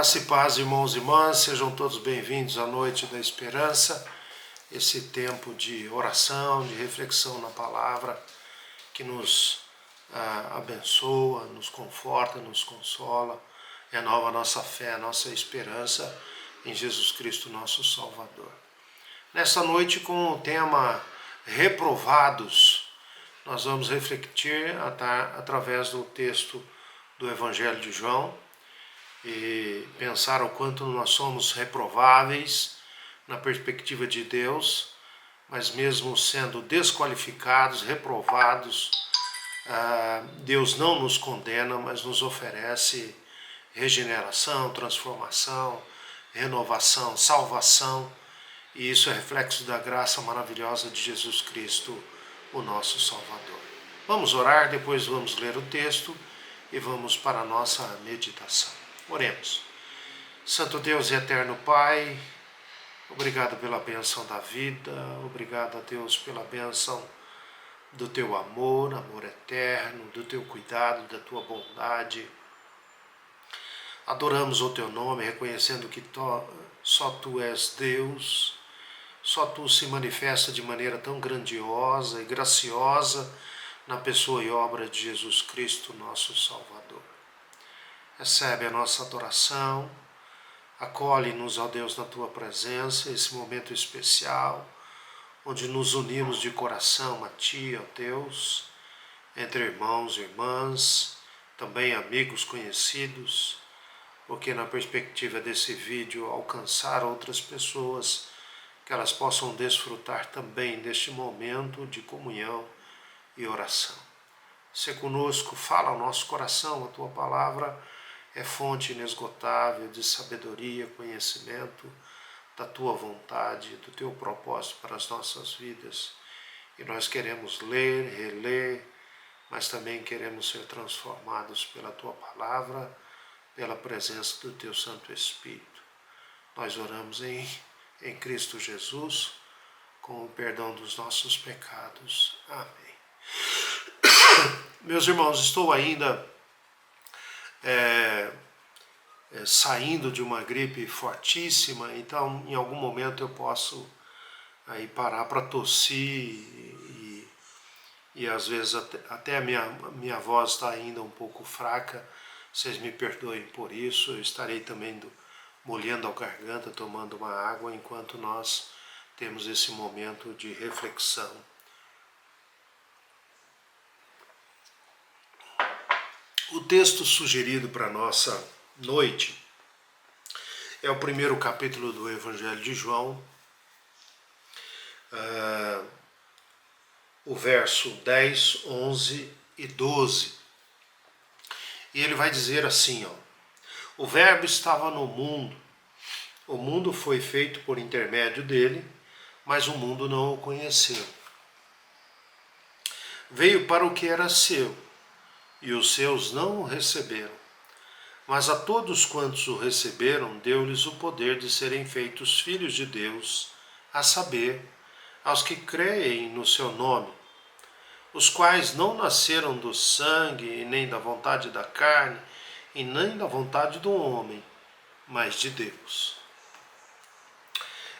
Graça e paz, irmãos e irmãs, sejam todos bem-vindos à Noite da Esperança, esse tempo de oração, de reflexão na palavra que nos abençoa, nos conforta, nos consola, renova a nossa fé, a nossa esperança em Jesus Cristo, nosso Salvador. Nessa noite, com o tema Reprovados, nós vamos refletir através do texto do Evangelho de João, e pensar o quanto nós somos reprováveis na perspectiva de Deus, mas mesmo sendo desqualificados, reprovados, Deus não nos condena, mas nos oferece regeneração, transformação, renovação, salvação, e isso é reflexo da graça maravilhosa de Jesus Cristo, o nosso Salvador. Vamos orar, depois vamos ler o texto e vamos para a nossa meditação. Oremos. Santo Deus e eterno Pai, obrigado pela bênção da vida, obrigado a Deus pela bênção do Teu amor, amor eterno, do Teu cuidado, da Tua bondade. Adoramos o Teu nome, reconhecendo que só Tu és Deus, só Tu se manifesta de maneira tão grandiosa e graciosa na pessoa e obra de Jesus Cristo, nosso Salvador. Recebe a nossa adoração, acolhe-nos, ó Deus, na Tua presença, esse momento especial, onde nos unimos de coração a Ti, ó Deus, entre irmãos e irmãs, também amigos conhecidos, porque na perspectiva desse vídeo alcançar outras pessoas, que elas possam desfrutar também deste momento de comunhão e oração. Se conosco, fala ao nosso coração, a Tua palavra é fonte inesgotável de sabedoria, conhecimento da Tua vontade, do Teu propósito para as nossas vidas. E nós queremos ler, reler, mas também queremos ser transformados pela Tua palavra, pela presença do Teu Santo Espírito. Nós oramos em Cristo Jesus, com o perdão dos nossos pecados. Amém. Meus irmãos, estou ainda saindo de uma gripe fortíssima, então em algum momento eu posso aí parar para tossir e às vezes até a minha voz está ainda um pouco fraca. Vocês me perdoem por isso. Eu estarei também molhando a garganta, tomando uma água enquanto nós temos esse momento de reflexão. O texto sugerido para a nossa noite é o primeiro capítulo do Evangelho de João, o verso 10, 11 e 12. E ele vai dizer assim, o Verbo estava no mundo, o mundo foi feito por intermédio dele, mas o mundo não o conheceu. Veio para o que era seu, e os seus não o receberam. Mas a todos quantos o receberam, deu-lhes o poder de serem feitos filhos de Deus, a saber, aos que creem no seu nome, os quais não nasceram do sangue, e nem da vontade da carne, e nem da vontade do homem, mas de Deus.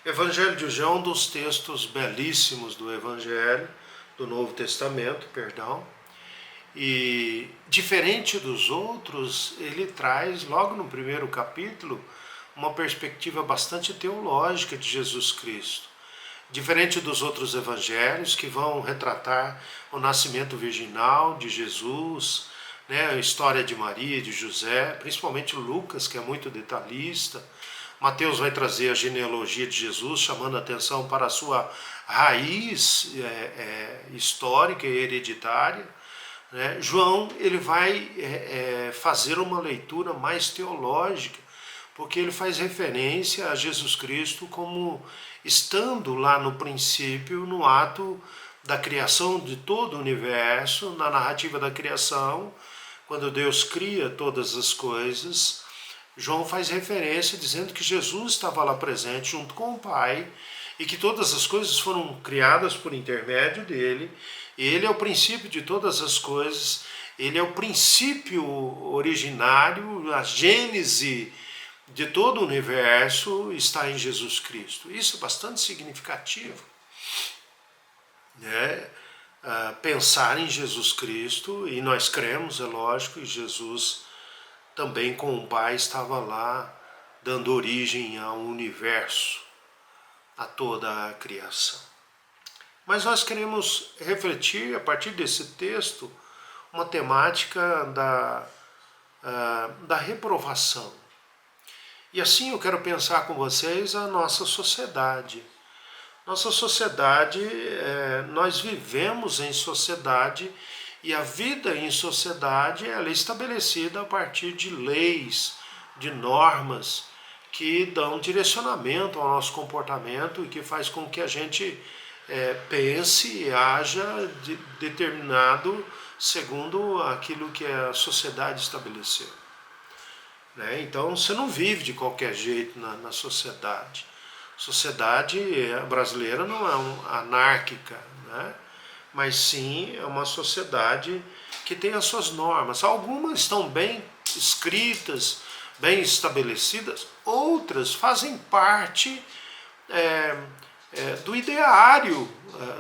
Evangelho de João, um dos textos belíssimos do Evangelho, do Novo Testamento, e diferente dos outros, ele traz, logo no primeiro capítulo, uma perspectiva bastante teológica de Jesus Cristo. Diferente dos outros evangelhos, que vão retratar o nascimento virginal de Jesus, a história de Maria e de José, principalmente Lucas, que é muito detalhista. Mateus vai trazer a genealogia de Jesus, chamando a atenção para a sua raiz histórica e hereditária. João ele vai fazer uma leitura mais teológica, porque ele faz referência a Jesus Cristo como estando lá no princípio, no ato da criação de todo o universo, na narrativa da criação, quando Deus cria todas as coisas. João faz referência dizendo que Jesus estava lá presente junto com o Pai e que todas as coisas foram criadas por intermédio dele. Ele é o princípio de todas as coisas, ele é o princípio originário, a gênese de todo o universo está em Jesus Cristo. Isso é bastante significativo, né? Pensar em Jesus Cristo, e nós cremos, é lógico, e Jesus também com o Pai estava lá dando origem ao universo, a toda a criação. Mas nós queremos refletir, a partir desse texto, uma temática da reprovação. E assim eu quero pensar com vocês a nossa sociedade. Nossa sociedade, nós vivemos em sociedade, e a vida em sociedade ela é estabelecida a partir de leis, de normas que dão direcionamento ao nosso comportamento e que faz com que a gente pense e haja determinado segundo aquilo que a sociedade estabeleceu. Né? Então você não vive de qualquer jeito na sociedade. A sociedade brasileira não é anárquica, né? Mas sim é uma sociedade que tem as suas normas. Algumas estão bem escritas, bem estabelecidas, outras fazem parte do ideário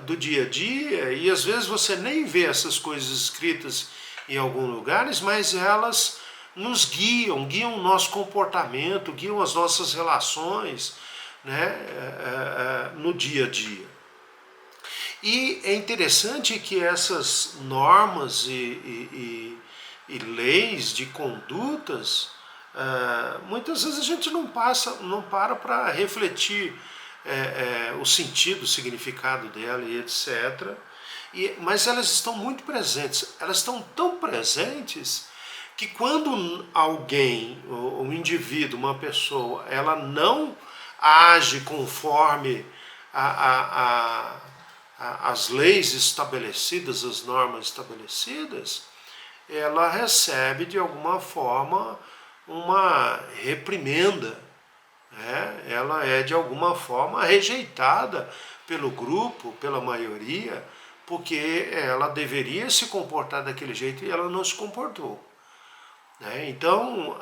do dia a dia, e às vezes você nem vê essas coisas escritas em alguns lugares, mas elas nos guiam o nosso comportamento, guiam as nossas relações, né, no dia a dia. E é interessante que essas normas e leis de condutas, muitas vezes a gente não para refletir o sentido, o significado dela e etc. Mas elas estão muito presentes, elas estão tão presentes que quando alguém, um indivíduo, uma pessoa, ela não age conforme as leis estabelecidas, as normas estabelecidas, ela recebe de alguma forma uma reprimenda, né? Ela é de alguma forma rejeitada pelo grupo, pela maioria, porque ela deveria se comportar daquele jeito e ela não se comportou. Né? Então,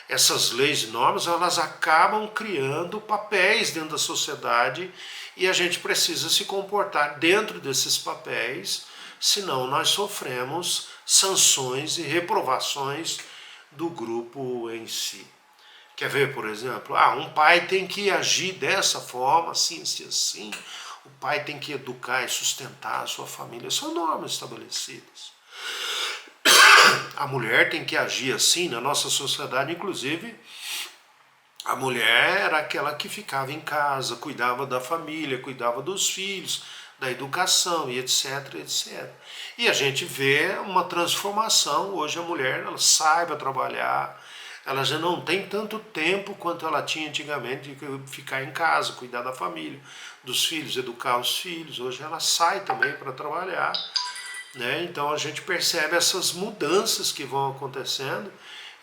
essas leis e normas, elas acabam criando papéis dentro da sociedade, e a gente precisa se comportar dentro desses papéis, senão nós sofremos sanções e reprovações do grupo em si. Quer ver, por exemplo, um pai tem que agir dessa forma, assim, assim, assim, o pai tem que educar e sustentar a sua família, são normas estabelecidas. A mulher tem que agir assim na nossa sociedade, inclusive a mulher era aquela que ficava em casa, cuidava da família, cuidava dos filhos, da educação e etc, etc. E a gente vê uma transformação, hoje a mulher ela sai para trabalhar, ela já não tem tanto tempo quanto ela tinha antigamente de ficar em casa, cuidar da família, dos filhos, educar os filhos, hoje ela sai também para trabalhar. Né? Então a gente percebe essas mudanças que vão acontecendo,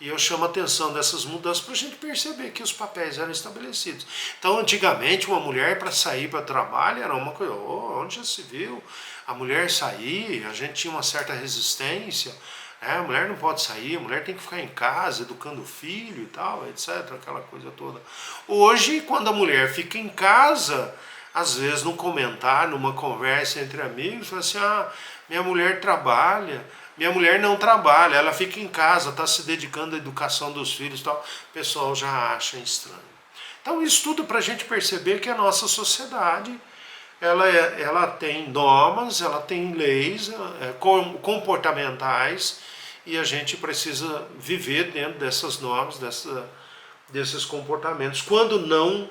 e eu chamo a atenção dessas mudanças para a gente perceber que os papéis eram estabelecidos. Então antigamente uma mulher para sair para trabalho era uma coisa, onde já se viu a mulher sair, a gente tinha uma certa resistência, né? A mulher não pode sair, a mulher tem que ficar em casa educando o filho e tal, etc, aquela coisa toda. Hoje quando a mulher fica em casa, às vezes num comentário, numa conversa entre amigos, fala assim, minha mulher trabalha, minha mulher não trabalha, ela fica em casa, está se dedicando à educação dos filhos e tal, o pessoal já acha estranho. Então isso tudo para a gente perceber que a nossa sociedade, ela tem normas, ela tem leis comportamentais, e a gente precisa viver dentro dessas normas, desses comportamentos. Quando não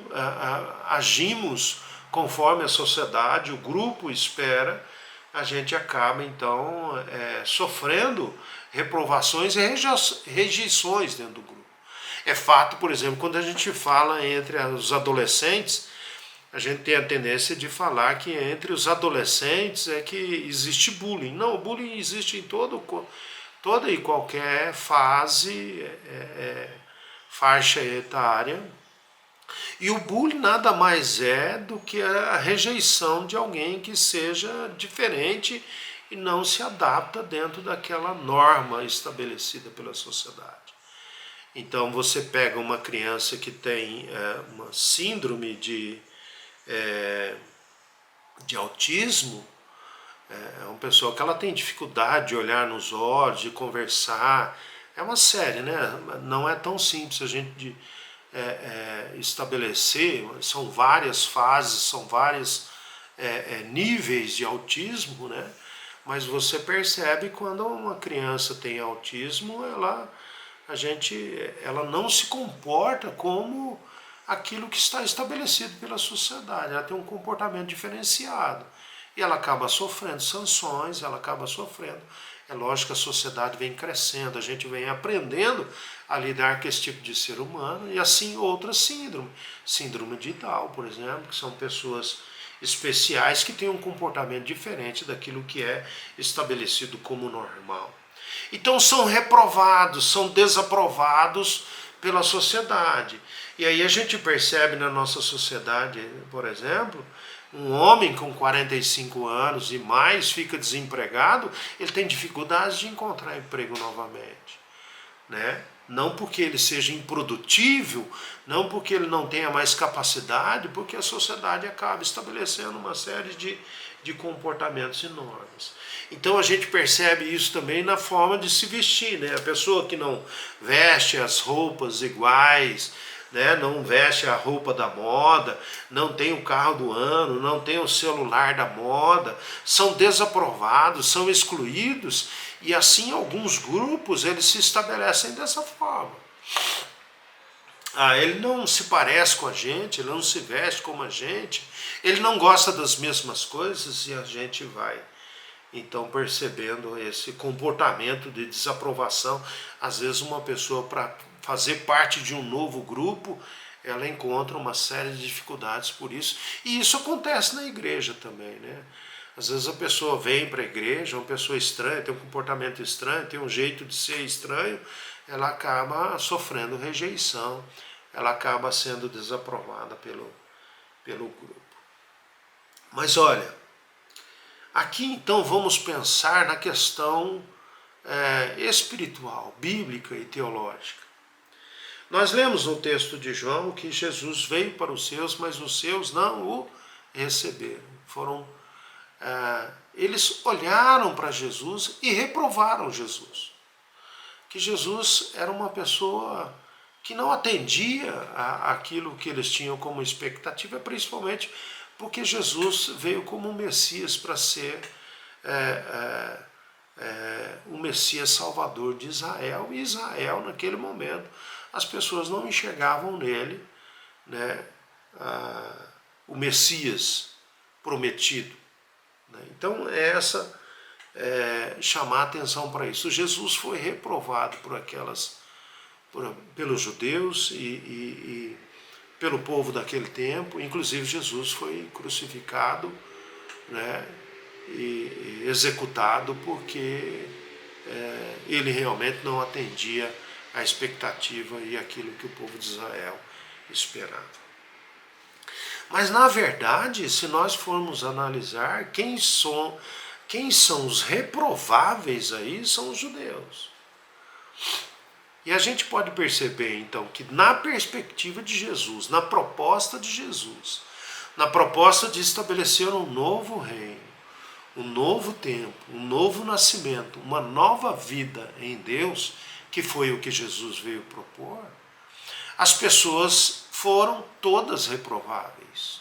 agimos conforme a sociedade, o grupo espera, a gente acaba então sofrendo reprovações e rejeições dentro do grupo. É fato, por exemplo, quando a gente fala entre os adolescentes, a gente tem a tendência de falar que entre os adolescentes é que existe bullying. Não, o bullying existe em toda e qualquer fase, faixa etária. E o bullying nada mais é do que a rejeição de alguém que seja diferente e não se adapta dentro daquela norma estabelecida pela sociedade. Então você pega uma criança que tem uma síndrome de autismo, é uma pessoa que ela tem dificuldade de olhar nos olhos, de conversar. É uma série, né? Não é tão simples a gente estabelecer, são várias fases, são vários níveis de autismo, né? Mas você percebe quando uma criança tem autismo, ela não se comporta como aquilo que está estabelecido pela sociedade. Ela tem um comportamento diferenciado. E ela acaba sofrendo sanções, ela acaba sofrendo. É lógico que a sociedade vem crescendo, a gente vem aprendendo a lidar com esse tipo de ser humano, e assim outras síndromes. Síndrome de Down, por exemplo, que são pessoas especiais que têm um comportamento diferente daquilo que é estabelecido como normal. Então são reprovados, são desaprovados pela sociedade. E aí a gente percebe na nossa sociedade, por exemplo, um homem com 45 anos e mais fica desempregado, ele tem dificuldades de encontrar emprego novamente, né? Não porque ele seja improdutível, não porque ele não tenha mais capacidade, porque a sociedade acaba estabelecendo uma série de comportamentos e normas. Então a gente percebe isso também na forma de se vestir, né? A pessoa que não veste as roupas iguais, né? Não veste a roupa da moda, não tem o carro do ano, não tem o celular da moda, são desaprovados, são excluídos, e assim alguns grupos eles se estabelecem dessa forma. Ele não se parece com a gente, ele não se veste como a gente, ele não gosta das mesmas coisas, e a gente vai então percebendo esse comportamento de desaprovação. Às vezes uma pessoa, para fazer parte de um novo grupo, ela encontra uma série de dificuldades por isso. E isso acontece na igreja também, né? Às vezes a pessoa vem para a igreja, uma pessoa estranha, tem um comportamento estranho, tem um jeito de ser estranho, ela acaba sofrendo rejeição, ela acaba sendo desaprovada pelo grupo. Mas olha, aqui então vamos pensar na questão espiritual, bíblica e teológica. Nós lemos no texto de João que Jesus veio para os seus, mas os seus não o receberam. Eles olharam para Jesus e reprovaram Jesus. Que Jesus era uma pessoa que não atendia aquilo que eles tinham como expectativa, principalmente porque Jesus veio como um Messias para ser o Messias Salvador de Israel. E Israel, naquele momento, as pessoas não enxergavam nele, né, o Messias prometido. Né? Então, chamar atenção para isso. Jesus foi reprovado pelos judeus e pelo povo daquele tempo. Inclusive Jesus foi crucificado, né, e executado porque ele realmente não atendia a expectativa e aquilo que o povo de Israel esperava. Mas na verdade, se nós formos analisar, quem são os reprováveis aí são os judeus. E a gente pode perceber então que na perspectiva de Jesus, na proposta de Jesus, na proposta de estabelecer um novo reino, um novo tempo, um novo nascimento, uma nova vida em Deus, que foi o que Jesus veio propor, as pessoas foram todas reprováveis.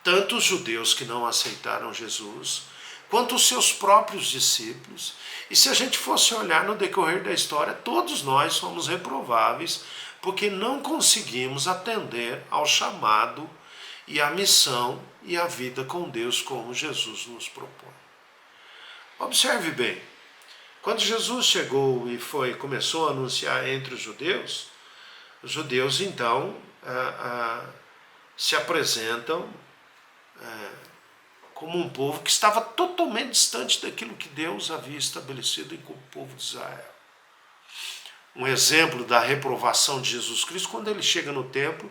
Tanto os judeus que não aceitaram Jesus, quanto os seus próprios discípulos. E se a gente fosse olhar no decorrer da história, todos nós somos reprováveis, porque não conseguimos atender ao chamado e à missão e à vida com Deus como Jesus nos propõe. Observe bem, quando Jesus chegou e começou a anunciar entre os judeus então se apresentam como um povo que estava totalmente distante daquilo que Deus havia estabelecido com o povo de Israel. Um exemplo da reprovação de Jesus Cristo, quando ele chega no templo,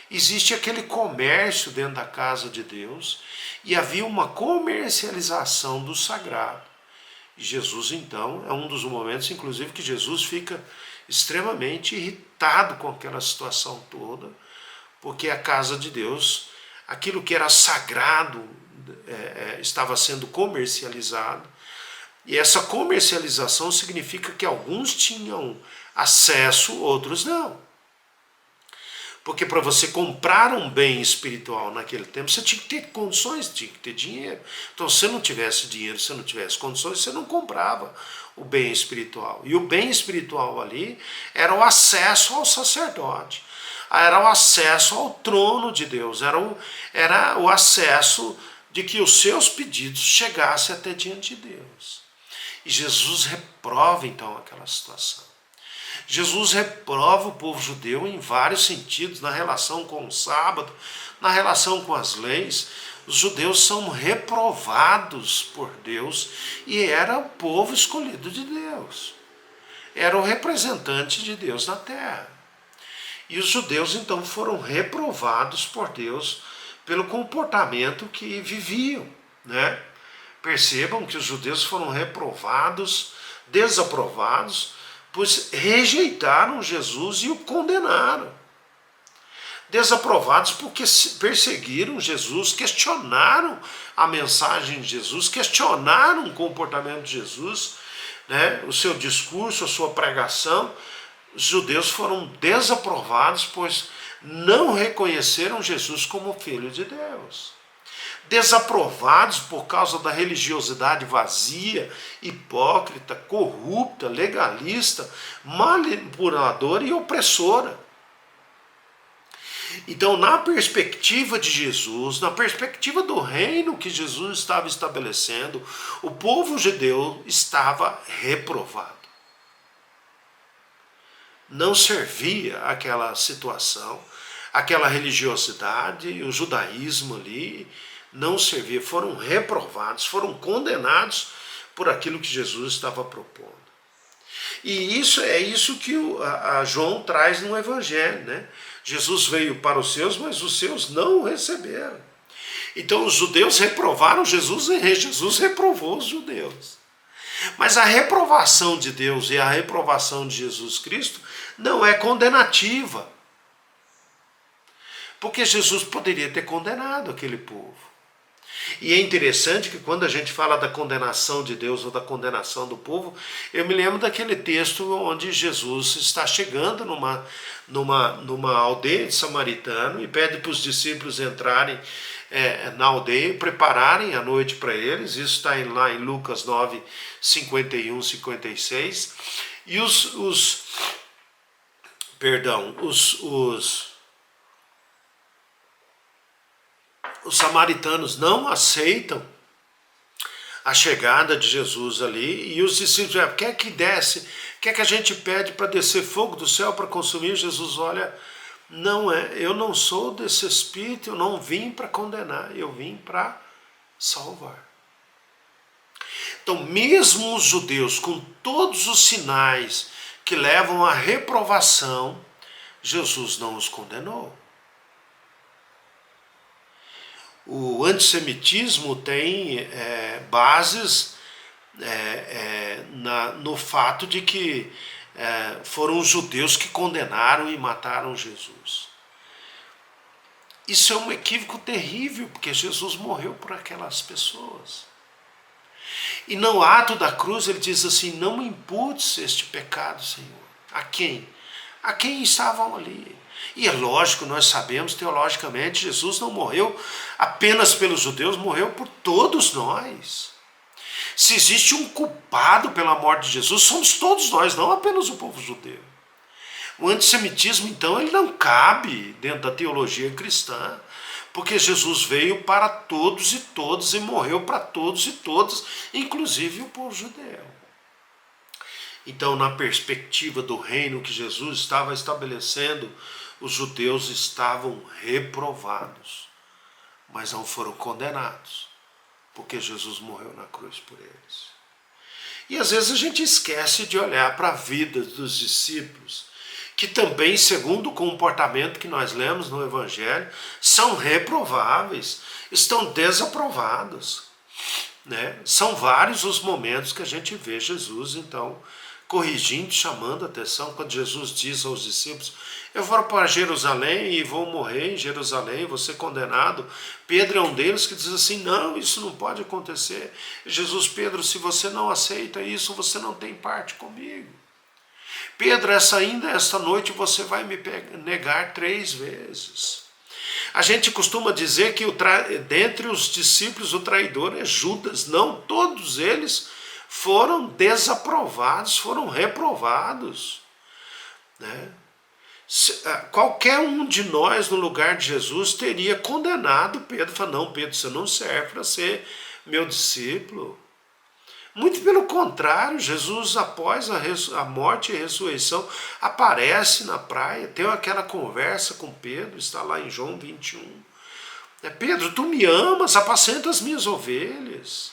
existe aquele comércio dentro da casa de Deus e havia uma comercialização do sagrado. E Jesus, então, é um dos momentos, inclusive, que Jesus fica extremamente irritado com aquela situação toda, porque a casa de Deus, aquilo que era sagrado, estava sendo comercializado, e essa comercialização significa que alguns tinham acesso, outros não. Porque para você comprar um bem espiritual naquele tempo, você tinha que ter condições, tinha que ter dinheiro. Então, se você não tivesse dinheiro, se você não tivesse condições, você não comprava o bem espiritual. E o bem espiritual ali era o acesso ao sacerdote, era o acesso ao trono de Deus, era o acesso de que os seus pedidos chegassem até diante de Deus. E Jesus reprova então aquela situação. Jesus reprova o povo judeu em vários sentidos, na relação com o sábado, na relação com as leis. Os judeus são reprovados por Deus e era o povo escolhido de Deus. Era o representante de Deus na terra. E os judeus então foram reprovados por Deus pelo comportamento que viviam, né? Percebam que os judeus foram reprovados, desaprovados, pois rejeitaram Jesus e o condenaram. Desaprovados porque perseguiram Jesus, questionaram a mensagem de Jesus, questionaram o comportamento de Jesus, né, o seu discurso, a sua pregação. Os judeus foram desaprovados, pois não reconheceram Jesus como Filho de Deus. Desaprovados por causa da religiosidade vazia, hipócrita, corrupta, legalista, manipuladora e opressora. Então, na perspectiva de Jesus, na perspectiva do reino que Jesus estava estabelecendo, o povo judeu estava reprovado. Não servia aquela situação, aquela religiosidade, o judaísmo ali, não servia, foram reprovados, foram condenados por aquilo que Jesus estava propondo. E isso é isso que a João traz no Evangelho, né? Jesus veio para os seus, mas os seus não o receberam. Então os judeus reprovaram Jesus e Jesus reprovou os judeus. Mas a reprovação de Deus e a reprovação de Jesus Cristo não é condenativa. Porque Jesus poderia ter condenado aquele povo. E é interessante que quando a gente fala da condenação de Deus ou da condenação do povo, eu me lembro daquele texto onde Jesus está chegando numa aldeia de samaritano e pede para os discípulos entrarem na aldeia e prepararem a noite para eles. Isso está lá em Lucas 9, 51, 56. E os samaritanos não aceitam a chegada de Jesus ali, e os discípulos, quer que desce, quer que a gente pede para descer fogo do céu para consumir? Jesus, olha, eu não sou desse espírito, eu não vim para condenar, eu vim para salvar. Então, mesmo os judeus, com todos os sinais que levam à reprovação, Jesus não os condenou. O antissemitismo tem bases no fato de que foram os judeus que condenaram e mataram Jesus. Isso é um equívoco terrível, porque Jesus morreu por aquelas pessoas. E no ato da cruz ele diz assim, não me imputes este pecado, Senhor. A quem? A quem estavam ali. E é lógico, nós sabemos teologicamente, Jesus não morreu apenas pelos judeus, morreu por todos nós. Se existe um culpado pela morte de Jesus, somos todos nós, não apenas o povo judeu. O antissemitismo, então, ele não cabe dentro da teologia cristã, porque Jesus veio para todos e todas e morreu para todos e todas, inclusive o povo judeu. Então, na perspectiva do reino que Jesus estava estabelecendo, os judeus estavam reprovados, mas não foram condenados, porque Jesus morreu na cruz por eles. E às vezes a gente esquece de olhar para a vida dos discípulos, que também, segundo o comportamento que nós lemos no Evangelho, são reprováveis, estão desaprovados, né? São vários os momentos que a gente vê Jesus, então, corrigindo, chamando a atenção, quando Jesus diz aos discípulos: eu vou para Jerusalém e vou morrer em Jerusalém, vou ser condenado. Pedro é um deles que diz assim: não, isso não pode acontecer. Jesus: Pedro, se você não aceita isso, você não tem parte comigo. Pedro, ainda esta noite você vai me negar 3 vezes. A gente costuma dizer que dentre os discípulos o traidor é Judas. Não, todos eles foram desaprovados, foram reprovados, né? Qualquer um de nós no lugar de Jesus teria condenado Pedro. Falou: não, Pedro, você não serve para ser meu discípulo. Muito pelo contrário, Jesus, após a morte e a ressurreição, aparece na praia, tem aquela conversa com Pedro, está lá em João 21. Pedro, tu me amas, apacenta as minhas ovelhas.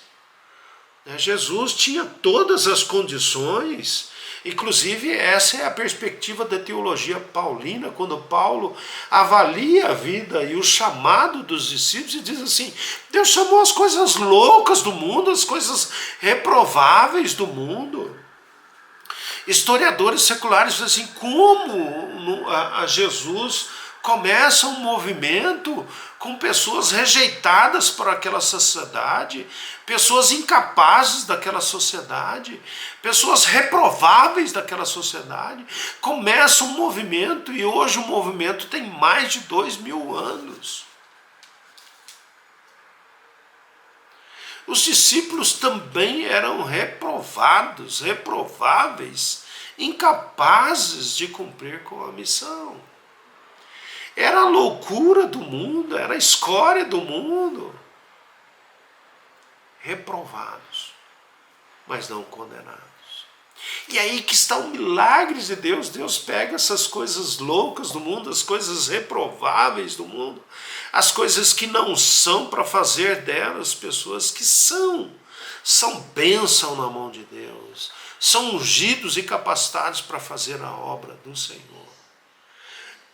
Jesus tinha todas as condições, inclusive essa é a perspectiva da teologia paulina, quando Paulo avalia a vida e o chamado dos discípulos e diz assim: Deus chamou as coisas loucas do mundo, as coisas reprováveis do mundo. Historiadores seculares dizem assim: como a Jesus começa um movimento com pessoas rejeitadas por aquela sociedade, pessoas incapazes daquela sociedade, pessoas reprováveis daquela sociedade. Começa um movimento, e hoje o movimento tem mais de 2000 anos. Os discípulos também eram reprovados, reprováveis, incapazes de cumprir com a missão. Era a loucura do mundo, era a escória do mundo. Reprovados, mas não condenados. E aí que está o milagre de Deus. Deus pega essas coisas loucas do mundo, as coisas reprováveis do mundo, as coisas que não são, para fazer delas pessoas que são bênção na mão de Deus, são ungidos e capacitados para fazer a obra do Senhor.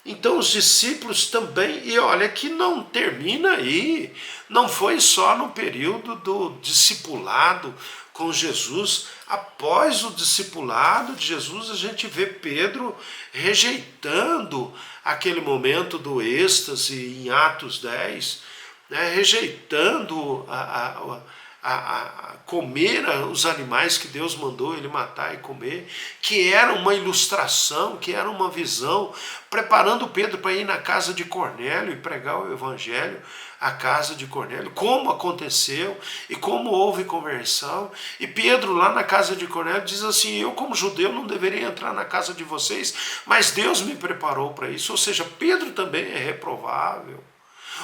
Então os discípulos também, e olha que não termina aí, não foi só no período do discipulado com Jesus. Após o discipulado de Jesus, a gente vê Pedro rejeitando aquele momento do êxtase em Atos 10, né, rejeitando a comer os animais que Deus mandou ele matar e comer, que era uma ilustração, que era uma visão, preparando Pedro para ir na casa de Cornélio e pregar o evangelho à casa de Cornélio, como aconteceu e como houve conversão. E Pedro lá na casa de Cornélio diz assim: eu como judeu não deveria entrar na casa de vocês, mas Deus me preparou para isso. Ou seja, Pedro também é reprovável.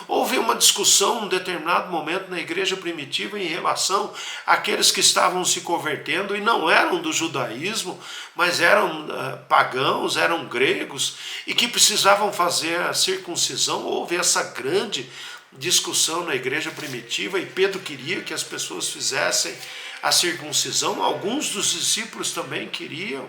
Houve uma discussão em um determinado momento na igreja primitiva em relação àqueles que estavam se convertendo e não eram do judaísmo, mas eram pagãos, eram gregos e que precisavam fazer a circuncisão. Houve essa grande discussão na igreja primitiva e Pedro queria que as pessoas fizessem a circuncisão. Alguns dos discípulos também queriam,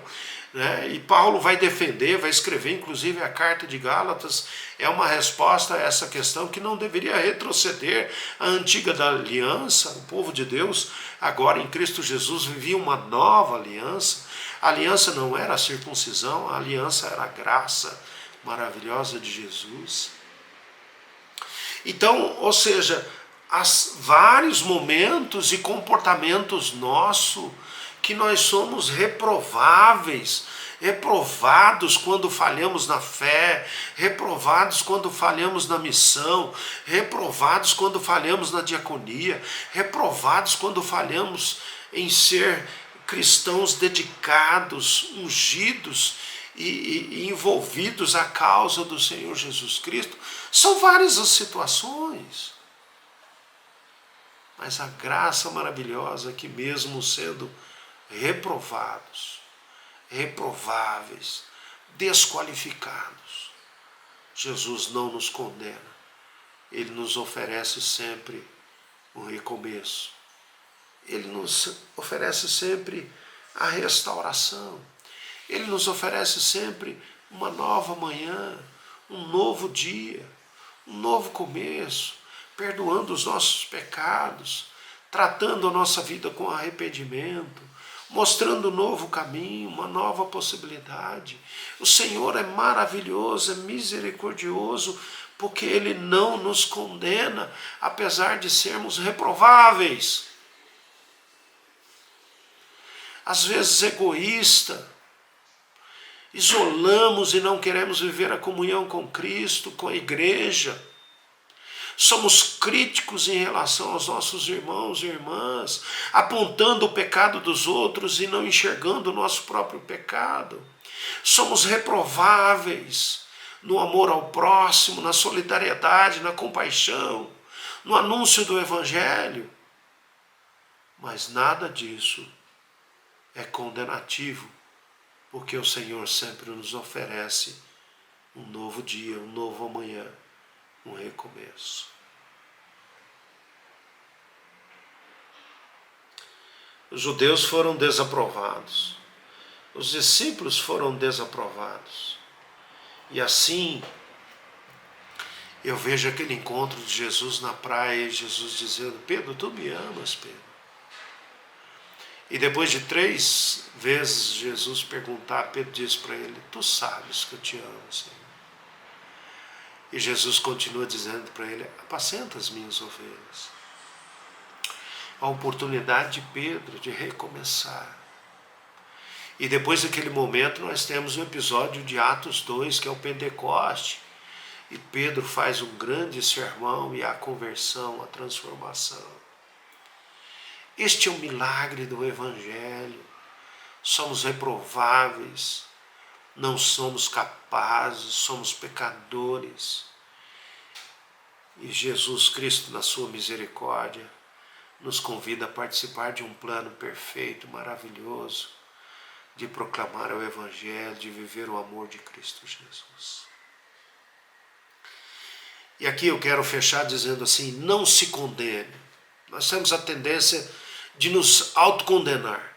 né? E Paulo vai defender, vai escrever, inclusive a carta de Gálatas é uma resposta a essa questão, que não deveria retroceder a antiga da aliança. O povo de Deus agora em Cristo Jesus vivia uma nova aliança. A aliança não era a circuncisão, a aliança era a graça maravilhosa de Jesus. Então, ou seja, há vários momentos e comportamentos nossos que nós somos reprováveis, reprovados quando falhamos na fé, reprovados quando falhamos na missão, reprovados quando falhamos na diaconia, reprovados quando falhamos em ser cristãos dedicados, ungidos e envolvidos à causa do Senhor Jesus Cristo. São várias as situações, mas a graça maravilhosa que mesmo sendo reprovados, reprováveis, desqualificados, Jesus não nos condena. Ele nos oferece sempre um recomeço. Ele nos oferece sempre a restauração. Ele nos oferece sempre uma nova manhã, um novo dia, um novo começo, perdoando os nossos pecados, tratando a nossa vida com arrependimento, mostrando um novo caminho, uma nova possibilidade. O Senhor é maravilhoso, é misericordioso, porque Ele não nos condena, apesar de sermos reprováveis. Às vezes egoísta, isolamos e não queremos viver a comunhão com Cristo, com a igreja. Somos críticos em relação aos nossos irmãos e irmãs, apontando o pecado dos outros e não enxergando o nosso próprio pecado. Somos reprováveis no amor ao próximo, na solidariedade, na compaixão, no anúncio do Evangelho. Mas nada disso é condenativo, porque o Senhor sempre nos oferece um novo dia, um novo amanhã, um recomeço. Os judeus foram desaprovados, os discípulos foram desaprovados. E assim, eu vejo aquele encontro de Jesus na praia, e Jesus dizendo: Pedro, tu me amas, Pedro? E depois de 3 vezes Jesus perguntar, Pedro diz para ele: tu sabes que eu te amo, Senhor. E Jesus continua dizendo para ele: apacenta as minhas ovelhas. A oportunidade de Pedro de recomeçar. E depois daquele momento nós temos o episódio de Atos 2, que é o Pentecoste. E Pedro faz um grande sermão e a conversão, a transformação. Este é o milagre do Evangelho. Somos reprováveis, não somos capazes, somos pecadores. E Jesus Cristo, na sua misericórdia, nos convida a participar de um plano perfeito, maravilhoso, de proclamar o Evangelho, de viver o amor de Cristo Jesus. E aqui eu quero fechar dizendo assim: não se condene. Nós temos a tendência de nos autocondenar.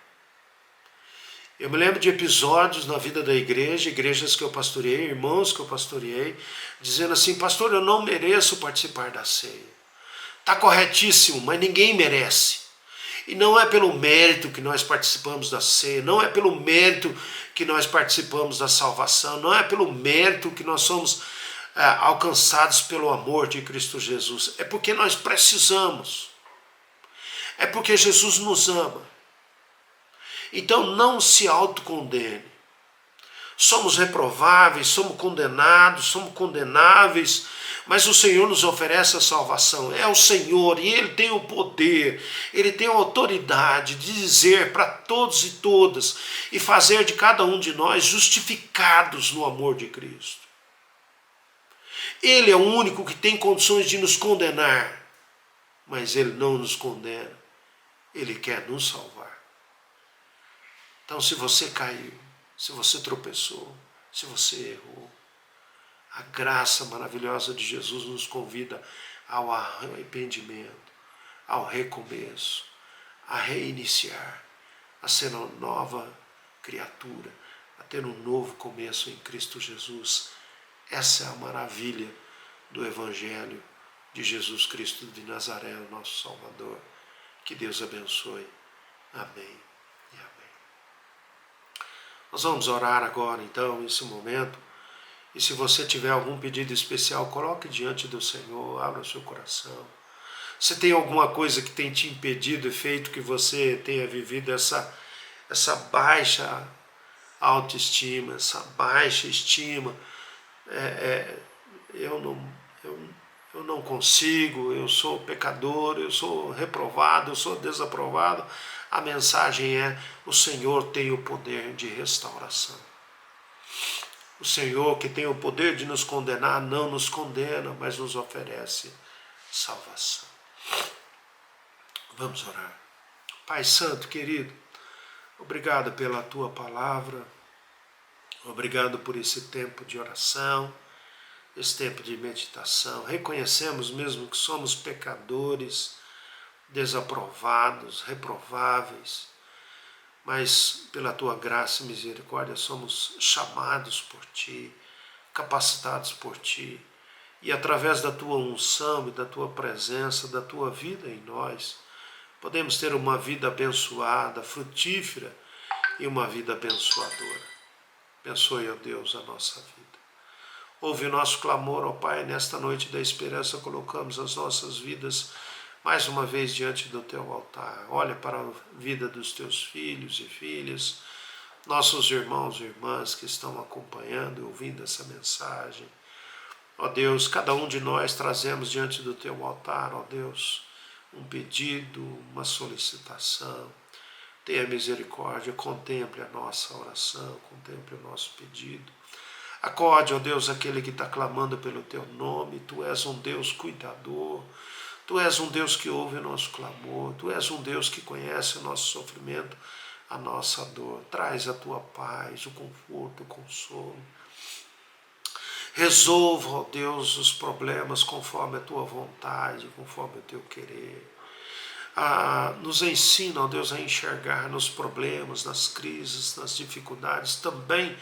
Eu me lembro de episódios na vida da igreja, igrejas que eu pastoreei, irmãos que eu pastoreei, dizendo assim: pastor, eu não mereço participar da ceia. Está corretíssimo, mas ninguém merece. E não é pelo mérito que nós participamos da ceia, não é pelo mérito que nós participamos da salvação, não é pelo mérito que nós somos alcançados pelo amor de Cristo Jesus. É porque nós precisamos. É porque Jesus nos ama. Então não se autocondene. Somos reprováveis, somos condenados, somos condenáveis, mas o Senhor nos oferece a salvação. É o Senhor e Ele tem o poder, Ele tem a autoridade de dizer para todos e todas e fazer de cada um de nós justificados no amor de Cristo. Ele é o único que tem condições de nos condenar, mas Ele não nos condena, Ele quer nos salvar. Então, se você caiu, se você tropeçou, se você errou, a graça maravilhosa de Jesus nos convida ao arrependimento, ao recomeço, a reiniciar, a ser uma nova criatura, a ter um novo começo em Cristo Jesus. Essa é a maravilha do Evangelho de Jesus Cristo de Nazaré, o nosso Salvador. Que Deus abençoe. Amém e amém. Nós vamos orar agora, então, nesse momento. E se você tiver algum pedido especial, coloque diante do Senhor, abra o seu coração. Se tem alguma coisa que tem te impedido e feito que você tenha vivido essa baixa autoestima, essa baixa estima, eu não consigo, eu sou pecador, eu sou reprovado, eu sou desaprovado. A mensagem é: o Senhor tem o poder de restauração. O Senhor, que tem o poder de nos condenar, não nos condena, mas nos oferece salvação. Vamos orar. Pai Santo, querido, obrigado pela Tua palavra, obrigado por esse tempo de oração, esse tempo de meditação. Reconhecemos mesmo que somos pecadores, desaprovados, reprováveis, mas pela Tua graça e misericórdia somos chamados por Ti, capacitados por Ti, e através da Tua unção e da Tua presença, da Tua vida em nós, podemos ter uma vida abençoada, frutífera e uma vida abençoadora. Abençoe, ó Deus, a nossa vida. Ouve o nosso clamor, ó Pai, nesta noite da esperança colocamos as nossas vidas mais uma vez diante do Teu altar. Olha para a vida dos Teus filhos e filhas, nossos irmãos e irmãs que estão acompanhando e ouvindo essa mensagem. Ó Deus, cada um de nós trazemos diante do Teu altar, ó Deus, um pedido, uma solicitação. Tenha misericórdia, contemple a nossa oração, contemple o nosso pedido. Acorde, ó Deus, aquele que está clamando pelo Teu nome. Tu és um Deus cuidador, Tu és um Deus que ouve o nosso clamor, Tu és um Deus que conhece o nosso sofrimento, a nossa dor. Traz a Tua paz, o conforto, o consolo. Resolva, ó Deus, os problemas conforme a Tua vontade, conforme o Teu querer. Nos ensina, ó Deus, a enxergar nos problemas, nas crises, nas dificuldades, também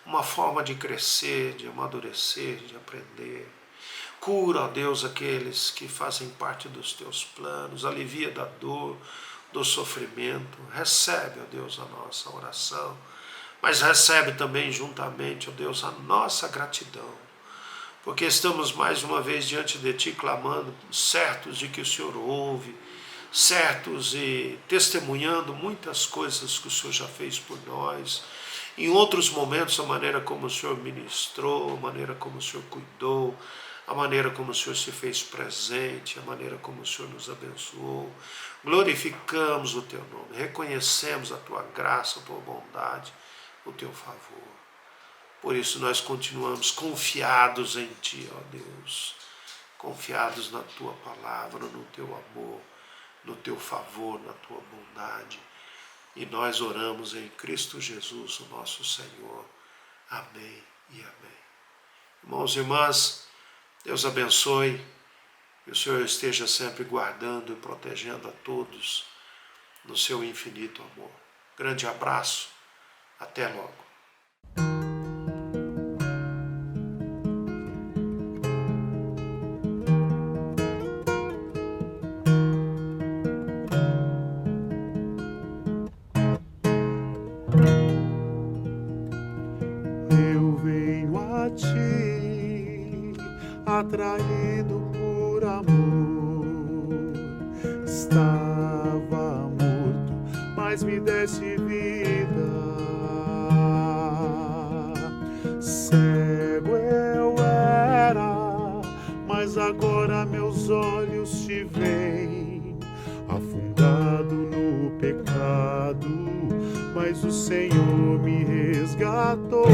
uma forma de crescer, de amadurecer, de aprender. Cura, ó Deus, aqueles que fazem parte dos Teus planos, alivia da dor, do sofrimento. Recebe, ó Deus, a nossa oração, mas recebe também juntamente, ó Deus, a nossa gratidão, porque estamos mais uma vez diante de Ti clamando, certos de que o Senhor ouve, certos e testemunhando muitas coisas que o Senhor já fez por nós. Em outros momentos, a maneira como o Senhor ministrou, a maneira como o Senhor cuidou, a maneira como o Senhor se fez presente, a maneira como o Senhor nos abençoou. Glorificamos o Teu nome, reconhecemos a Tua graça, a Tua bondade, o Teu favor. Por isso nós continuamos confiados em Ti, ó Deus, confiados na Tua palavra, no Teu amor, no Teu favor, na Tua bondade. E nós oramos em Cristo Jesus, o nosso Senhor. Amém e amém. Irmãos e irmãs, Deus abençoe, que o Senhor esteja sempre guardando e protegendo a todos no seu infinito amor. Grande abraço, até logo. Atraído por amor, estava morto, mas me deste vida. Cego eu era, mas agora meus olhos te veem. Afundado no pecado, mas o Senhor me resgatou.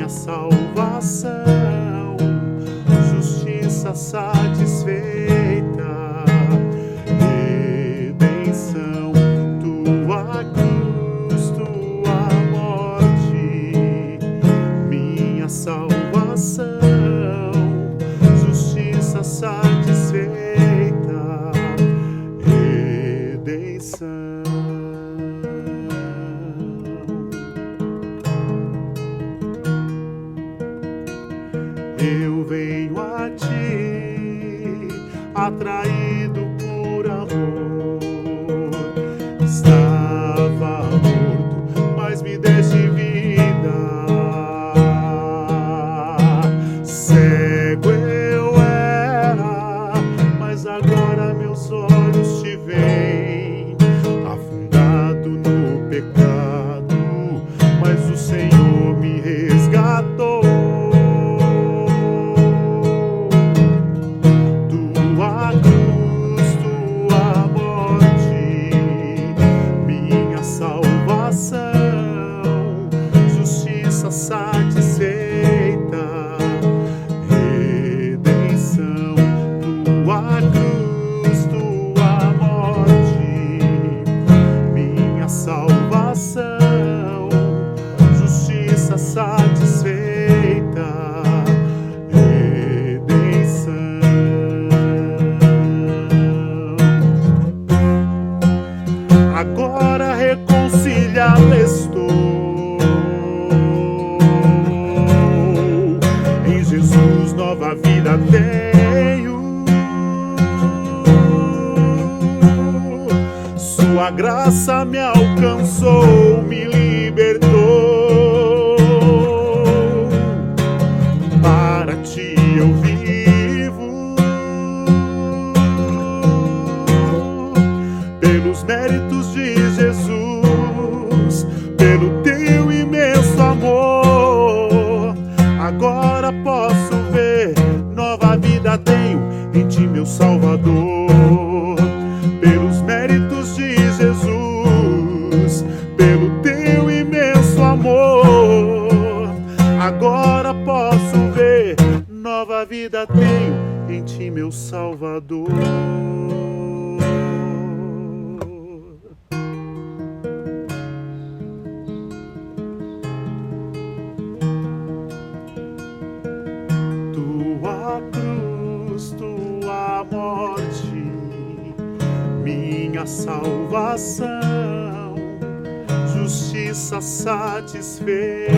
Salvação, justiça satisfeita, redenção, Tua cruz, Tua morte, minha salvação, justiça satisfeita, redenção. Eu venho a Ti, atraído por amor. Estava morto, mas me deste vida. Cego eu era, mas agora meus olhos te veem. Afundado no pecado, mas o Senhor me resgatou. Satisfeita, redenção, Tua cruz, Tua morte, minha salvação, justiça satisfeita, redenção. Agora reconciliado estou. agora posso ver, nova vida tenho em ti, meu Salvador. Tua cruz, tua morte, minha salvação, justiça satisfeita,